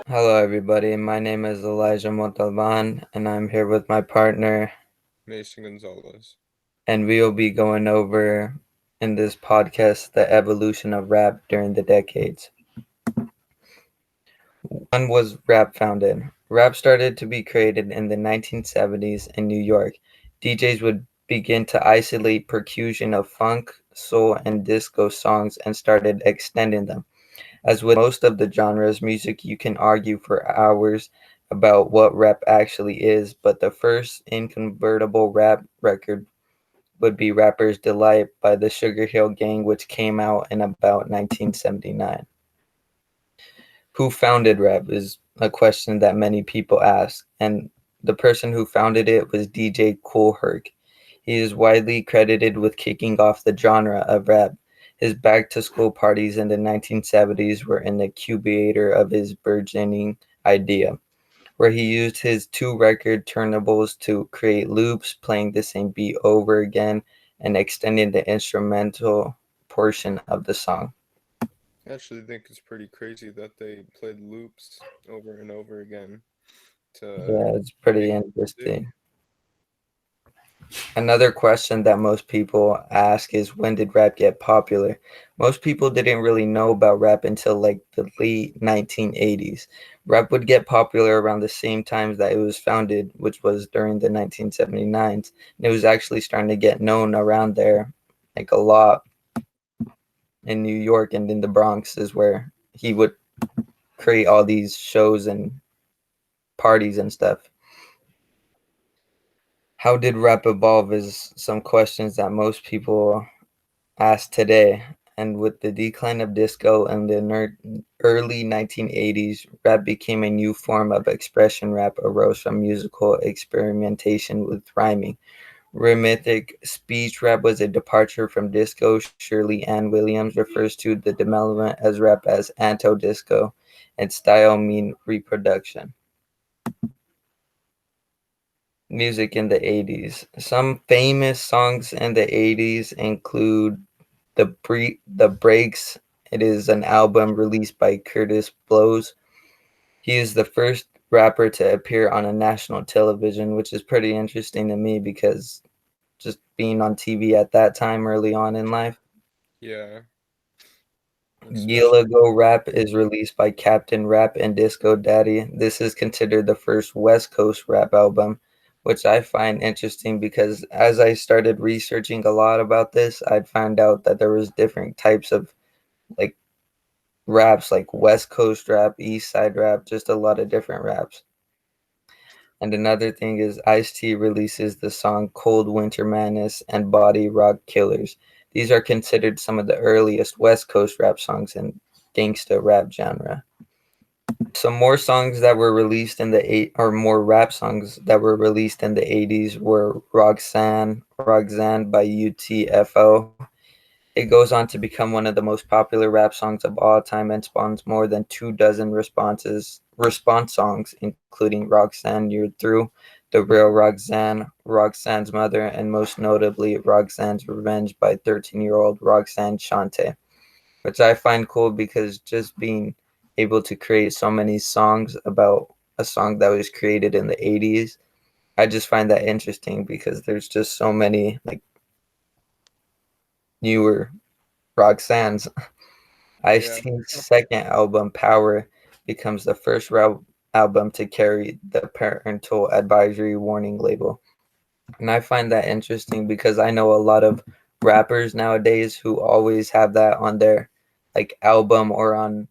Hello, everybody. My name is Elijah Montalvan, and I'm here with my partner, Mason Gonzales. and we will be going over in this podcast the evolution of rap during the decades. When was rap founded? Rap started to be created in the 1970s in New York. DJs would begin to isolate percussion of funk, soul, and disco songs and started extending them. As with most of the genres, music you can argue for hours about what rap actually is, but the first inconvertible rap record would be Rapper's Delight by the Sugar Hill Gang, which came out in about 1979. Who founded rap is a question that many people ask, and the person who founded it was DJ Kool Herc. He is widely credited with kicking off the genre of rap. His back to school parties in the 1970s were an incubator of his burgeoning idea, where he used his two record turnables to create loops, playing the same beat over again and extending the instrumental portion of the song. I actually think it's pretty crazy that they played loops over and over again to Yeah, it's make pretty music. interesting. Another question that most people ask is, when did rap get popular? Most people didn't really know about rap until like the late 1980s. Rap would get popular around the same time that it was founded, which was during the 1979s. And it was actually starting to get known around there, like a lot in New York and in the Bronx is where he would create all these shows and parties and stuff. How did rap evolve is some questions that most people as today, and with the decline of disco in the early 1980s, rap became a new form of expression. Rap arose from musical experimentation with rhyming. Rhythmic speech rap was a departure from disco. Shirley Ann Williams refers to the development as rap as anto-disco, and style mean reproduction. Music in the 80s. Some famous songs in the 80s include the Breaks. It is an album released by Curtis Blows. He is the first rapper to appear on a national television, which is pretty interesting to me because just being on TV at that time early on in life. Yeah, especially. Gila Go Rap is released by Captain Rap and Disco Daddy. This is considered the first West Coast rap album, which I find interesting because as I started researching a lot about this, I'd found out that there was different types of like raps, like West Coast rap, East Side rap, just a lot of different raps. And another thing is Ice-T releases the song Cold Winter Madness and Body Rock Killers. These are considered some of the earliest West Coast rap songs in gangsta rap genre. Some more songs that were released in the more rap songs that were released in the 80s were Roxanne by UTFO. It goes on to become one of the most popular rap songs of all time and spawns more than 2 dozen response songs, including Roxanne You're Through, The Real Roxanne, Roxanne's Mother, and most notably Roxanne's Revenge by 13-year-old Roxanne Shante, which I find cool because just being able to create so many songs about a song that was created in the 80s, I just find that interesting because there's just so many like newer Roxanne's. Yeah, Ice-T's second album, Power, becomes the first rap album to carry the parental advisory warning label. And I find that interesting because I know a lot of rappers nowadays who always have that on their like album or on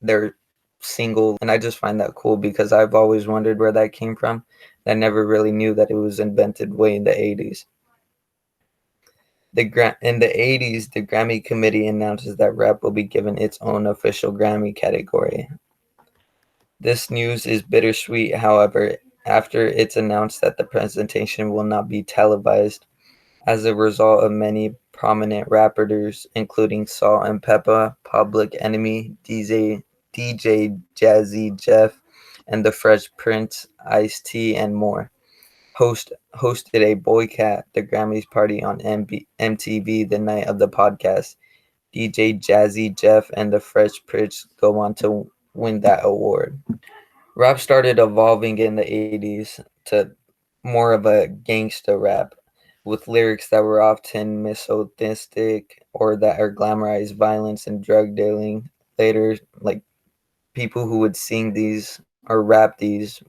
their single, and I just find that cool because I've always wondered where that came from. I never really knew that it was invented way in the 80s. In the 80s, the Grammy Committee announces that rap will be given its own official Grammy category. This news is bittersweet, however, after it's announced that the presentation will not be televised. As a result of many prominent rappers, including Salt and Peppa, Public Enemy, DJ Jazzy Jeff, and the Fresh Prince, Ice-T, and more, hosted a boycott the Grammys party on MTV the night of the podcast. DJ Jazzy Jeff and the Fresh Prince go on to win that award. Rap started evolving in the 80s to more of a gangsta rap with lyrics that were often misogynistic or that are glamorized violence and drug dealing. Later, like people who would sing these or rap these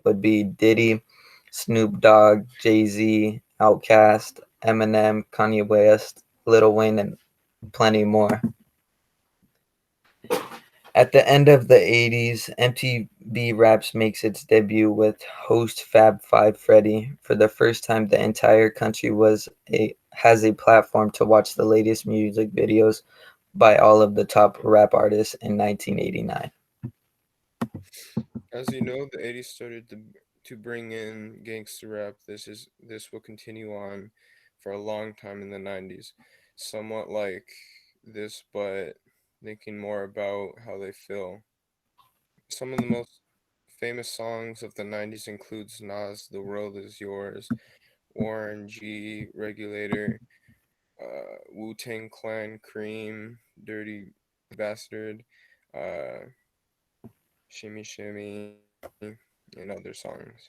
would be Diddy, Snoop Dogg, Jay-Z, Outkast, Eminem, Kanye West, Lil Wayne, and plenty more. At the end of the 80s, MTV Raps makes its debut with host Fab Five Freddy. For the first time, the entire country has a platform to watch the latest music videos by all of the top rap artists in 1989. As you know, the 80s started to bring in gangster rap. This will continue on for a long time in the 90s. Somewhat like this, but thinking more about how they feel. Some of the most famous songs of the 90s includes Nas' The World Is Yours, Warren G, Regulator, Wu-Tang Clan, Cream, Dirty Bastard, uh, Shimmy Shimmy, and other songs.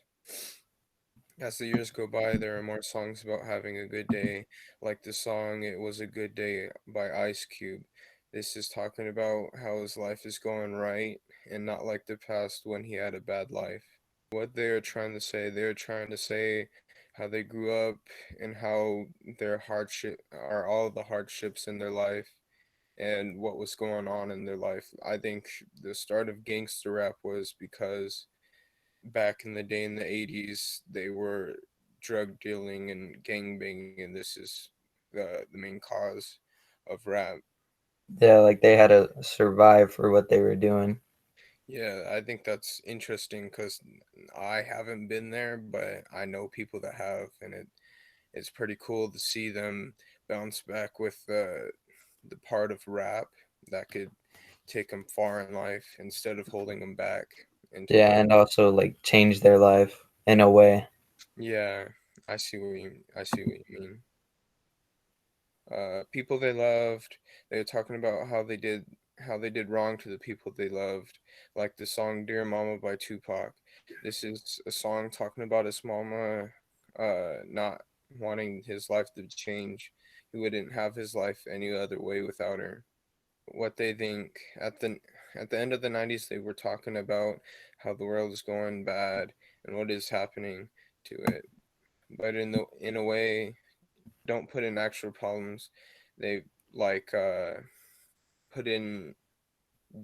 As the years go by, there are more songs about having a good day, like the song It Was a Good Day by Ice Cube. This is talking about how his life is going right and not like the past when he had a bad life. What they are trying to say, they're trying to say how they grew up and how their hardship are all the hardships in their life and what was going on in their life. I think the start of gangster rap was because back in the day in the 80s they were drug dealing and gang banging, and this is the main cause of rap. Yeah, like they had to survive for what they were doing. Yeah, I think that's interesting because I haven't been there, but I know people that have, and it's pretty cool to see them bounce back with the part of rap that could take them far in life instead of holding them back into Yeah, the. and also like change their life in a way. Yeah, I see what you mean. People they loved. They were talking about how they did wrong to the people they loved, like the song "Dear Mama" by Tupac. This is a song talking about his mama, not wanting his life to change. He wouldn't have his life any other way without her. What they think at the end of the 90s, they were talking about how the world is going bad and what is happening to it, but in a way don't put in actual problems. They like put in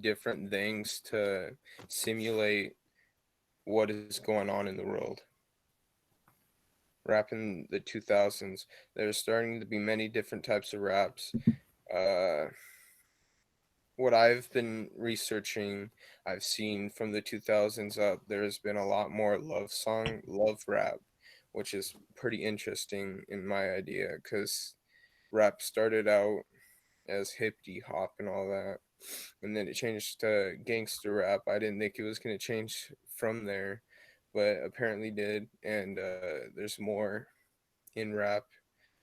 different things to simulate what is going on in the world. Rap in the 2000s, there's starting to be many different types of raps. Uh, what I've been researching, I've seen from the 2000s up, there's been a lot more love rap, which is pretty interesting in my idea because rap started out as hippie hop and all that. And then it changed to gangster rap. I didn't think it was going to change from there, but apparently did. And there's more in rap.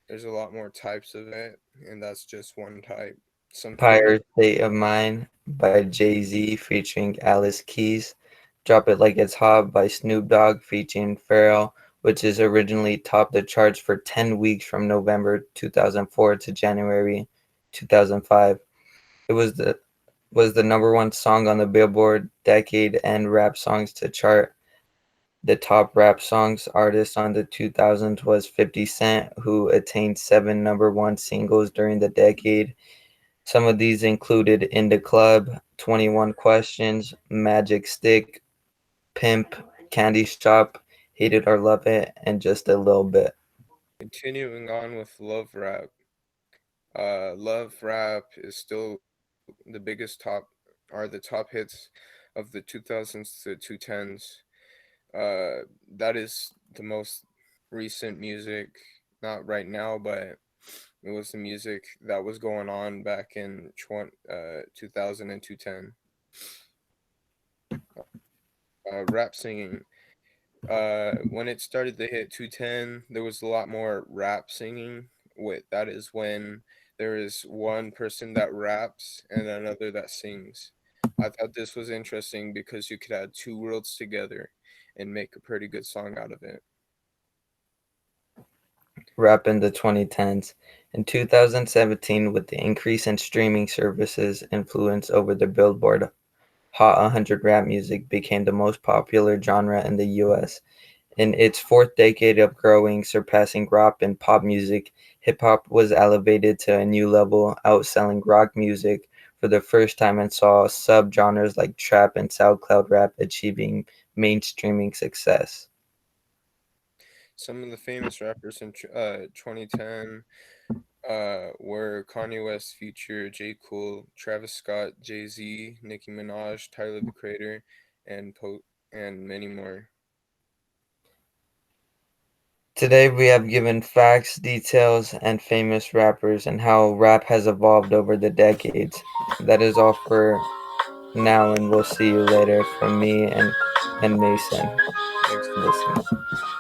There's a lot more types of it, and that's just one type. Some famous. Empire State of Mind by Jay-Z featuring Alice Keys. Drop It Like It's Hot by Snoop Dogg featuring Pharrell, which is originally topped the charts for 10 weeks from November 2004 to January 2005. It was the number one song on the Billboard Decade and Rap Songs to chart. The top rap songs artist on the 2000s was 50 Cent, who attained 7 number one singles during the decade. Some of these included In the Club, 21 Questions, Magic Stick, Pimp, Candy Shop, Hate It or Love It, and Just a Little Bit. Continuing on with love rap is still the biggest are the top hits of the 2000s to 210s. That is the most recent music, not right now, but it was the music that was going on back in 2000 and 210. Rap singing. When it started to hit 210, there was a lot more rap singing. That is when there is one person that raps and another that sings. I thought this was interesting because you could add two worlds together and make a pretty good song out of it. Rap in the 2010s. In 2017, with the increase in streaming services, influence over the Billboard Hot 100 rap music became the most popular genre in the US. In its fourth decade of growing, surpassing rap and pop music, hip hop was elevated to a new level, outselling rock music for the first time and saw subgenres like trap and SoundCloud rap achieving mainstreaming success. Some of the famous rappers in 2010 were Kanye West feature J. Cole, Travis Scott, Jay Z, Nicki Minaj, Tyler the Creator, and many more. Today we have given facts, details, and famous rappers and how rap has evolved over the decades. That is all for now, and we'll see you later from me and Mason Thanks for listening. listening.